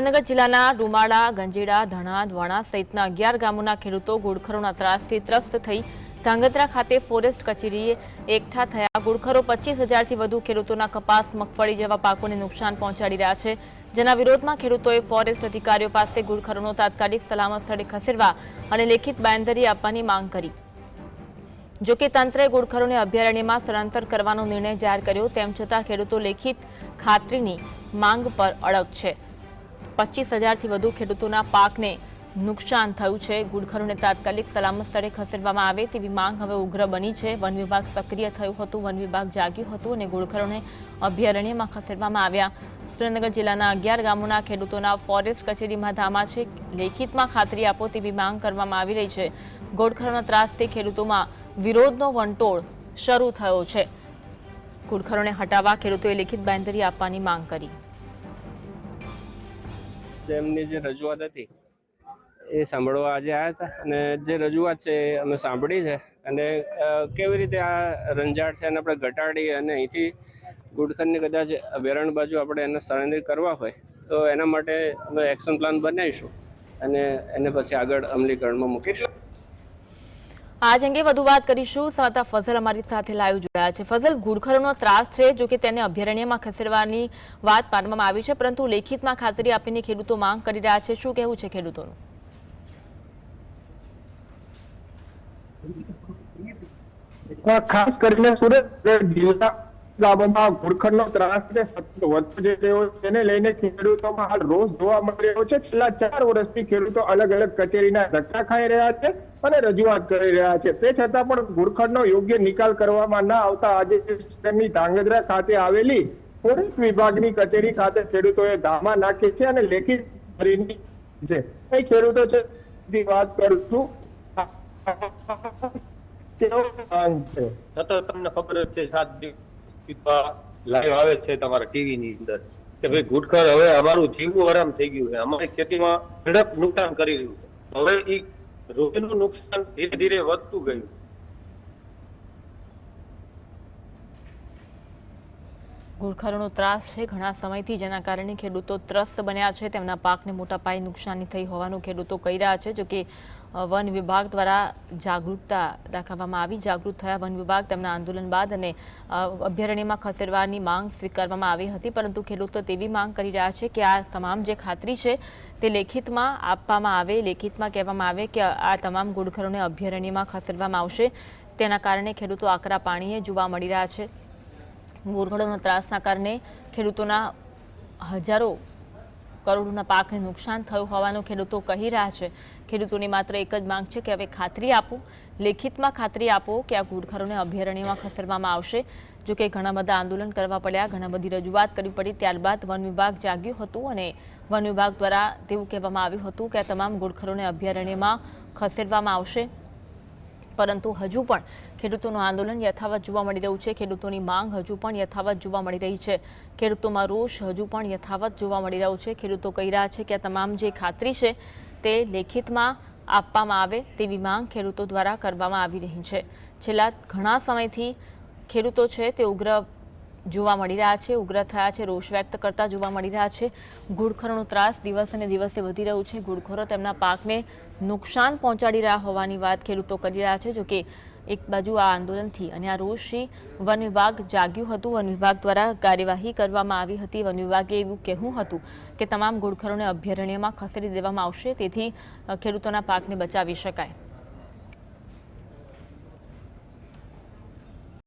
સુરેન્દ્રનગર જિલ્લાના રૂમાળા, ગંજેડા, ધણાદ, વણા સહિતના 11 ગામોના ખેડૂતો ઘૂડખરોના ત્રાસથી ત્રસ્ત થઈ ધાંગધ્રા ખાતે ફોરેસ્ટ કચેરીએ એકઠા થયા। ઘૂડખરો 25,000થી વધુ ખેડૂતોના કપાસ, મગફળી જેવા પાકોને નુકસાન પહોંચાડી રહ્યા છે, જેના વિરોધમાં ખેડૂતોએ ફોરેસ્ટ અધિકારીઓ પાસે ઘૂડખરોનો તાત્કાલિક સલામત સ્થળે ખસેડવા અને લેખિત બાંયધરી આપવાની માંગ કરી। જોકે તંત્રે ઘૂડખરોને અભયારણ્યમાં સ્થળાંતર કરવાનો નિર્ણય જાહેર કર્યો, તેમ છતાં ખેડૂતો લેખિત ખાતરીની માંગ પર અડગ છે। 25,000થી વધુ ખેડૂતોના પાકને નુકસાન થયું છે। ઘૂડખરોને તાત્કાલિક સલામત સ્થળે ખસેડવામાં આવે તેવી માંગ હવે ઉગ્ર બની છે। વન વિભાગ સક્રિય થયું હતું, વન વિભાગ જાગ્યું હતું અને ઘૂડખરોને અભયારણ્યમાં ખસેડવામાં આવ્યા। સુરેન્દ્રનગર જિલ્લાના 11 ગામોના ખેડૂતોના ફોરેસ્ટ કચેરીમાં ધામા છે। લેખિતમાં ખાતરી આપો તેવી માંગ કરવામાં આવી રહી છે। ઘૂડખરોના ત્રાસથી ખેડૂતોમાં વિરોધનો વંટોળ શરૂ થયો છે। ઘૂડખરોને હટાવવા ખેડૂતોએ લેખિત બાંયધરી આપવાની માંગ કરી। એમની જે રજૂઆત હતી એ સાંભળવા આજે આવ્યા હતા અને જે રજૂઆત છે એ અમે સાંભળી છે અને કેવી રીતે આ રંજાડ છે એને આપણે ઘટાડી અને અહીંથી ઘૂડખરની કદાચ અભયારણ્ય બાજુ આપણે એને સ્થળાંતરિત કરવા હોય તો એના માટે અમે એક્શન પ્લાન બનાવીશું અને એને પછી આગળ અમલીકરણમાં મૂકીશું। આજ અંગે વધુ વાત કરીશું। સંવાદદાતા ફઝલ અમારી સાથે લાઈવ જોડાયા છે। ફઝલ, ઘૂડખરોનો ત્રાસ છે, જો કે તેને અભયારણ્યમાં ખસેડવાની વાત પાડવામાં આવી છે, પરંતુ લેખિતમાં ખાતરી આપીને ખેડૂતો માંગ કરી રહ્યા છે। શું કહેવું છે ખેડૂતોનું? ખાસ કરીને સુરત જિલ્લા ગામોમાં ઘૂડખરનો ત્રાસ સતત વધતો જઈ રહ્યો છે, તેને લઈને ખેડૂતોમાં હાલ રોષ જોવા મળી રહ્યો છે। છેલ્લા 4 વર્ષથી ખેડૂતો અલગ અલગ કચેરીના ધક્કા ખાઈ રહ્યા છે અને રજૂઆત કરી રહ્યા છે, તે છતાં પણ ઘૂડખરનો યોગ્ય નિકાલ કરવામાં ન આવતા આજે તેમની ધાંગધ્રા ખાતે આવેલી ફોરેસ્ટ વિભાગની કચેરી ખાતે ખેડૂતોએ ધામા નાખી છે અને લેખિત ભરીની છે। એ ખેડૂતો છે વાત કરું છું, તમને ખબર જ છે 7 દિવસ લાઈવ આવે છે તમારા ટીવી ની અંદર કે ભાઈ ઘૂડખર હવે અમારું જીવવું હરામ થઈ ગયું છે, અમારી ખેતીમાં ઝડપ નુકસાન કરી રહ્યું છે। હવે એ રોજનું નુકસાન ધીરે ધીરે વધતું ગયું। ઘૂડખરોનો ત્રાસ છે ઘણા સમયથી, જેના કારણે ખેડૂતો ત્રસ્ત બન્યા છે। તેમના પાકને મોટા પાયે નુકસાની થઈ હોવાનું ખેડૂતો કહી રહ્યા છે। જોકે વન વિભાગ દ્વારા જાગૃતતા દાખવવામાં આવી, જાગૃત થયા વન વિભાગ તેમના આંદોલન બાદ અને અભયારણ્યમાં ખસેડવાની માંગ સ્વીકારવામાં આવી હતી, પરંતુ ખેડૂતો તેવી માંગ કરી રહ્યા છે કે આ તમામ જે ખાતરી છે તે લેખિતમાં આપવામાં આવે, લેખિતમાં કહેવામાં આવે કે આ તમામ ઘૂડખરોને અભયારણ્યમાં ખસેડવામાં આવશે। તેના કારણે ખેડૂતો આકરા પાણીએ જોવા મળી રહ્યા છે। ઘૂડખરોના ત્રાસના કારણે ખેડૂતોના હજારો કરોડોના પાકને નુકસાન થયું હોવાનું ખેડૂતો કહી રહ્યા છે। ખેડૂતોની માત્ર એક જ માંગ છે કે હવે ખાતરી આપો, લેખિતમાં ખાતરી આપો કે આ ઘૂડખરોને અભયારણ્યમાં ખસેડવામાં આવશે। જો કે ઘણા બધા આંદોલન કરવા પડ્યા, ઘણા બધી રજૂઆત કરવી પડી, ત્યારબાદ વન વિભાગ જાગ્યું હતું અને વન વિભાગ દ્વારા તેવું કહેવામાં આવ્યું હતું કે આ તમામ ઘૂડખરોને અભયારણ્યમાં ખસેડવામાં આવશે, પરંતુ હજુ પણ ખેડૂતોનું આંદોલન યથાવત જોવા મળી રહ્યું છે। ખેડૂતોની માંગ હજુ પણ યથાવત જોવા મળી રહી છે। ખેડૂતોમાં રોષ હજુ પણ યથાવત જોવા મળી રહ્યો છે। ખેડૂતો કહી રહ્યા છે કે આ તમામ જે ખાતરી છે તે લેખિતમાં આપવામાં આવે તેવી માંગ ખેડૂતો દ્વારા કરવામાં આવી રહી છે। છેલ્લા ઘણા સમયથી ખેડૂતો છે તે ઉગ્ર જોવા મળી રહ્યા છે, ઉગ્ર થયા છે, રોષ વ્યક્ત કરતા જોવા મળી રહ્યા છે। ઘૂડખરોનો ત્રાસ દિવસે ને દિવસે વધી રહ્યું છે। ઘૂડખરો તેમના પાકને નુકસાન પહોંચાડી રહ્યા હોવાની વાત ખેડૂતો કરી રહ્યા છે। જોકે એક બાજુ આ આંદોલનથી અને આ રોષથી વન વિભાગ જાગ્યું હતું, વન વિભાગ દ્વારા કાર્યવાહી કરવામાં આવી હતી। વન વિભાગે એવું કહેવું હતું કે તમામ ઘૂડખરોને અભયારણ્યમાં ખસેડી દેવામાં આવશે, તેથી ખેડૂતોના પાકને બચાવી શકાય।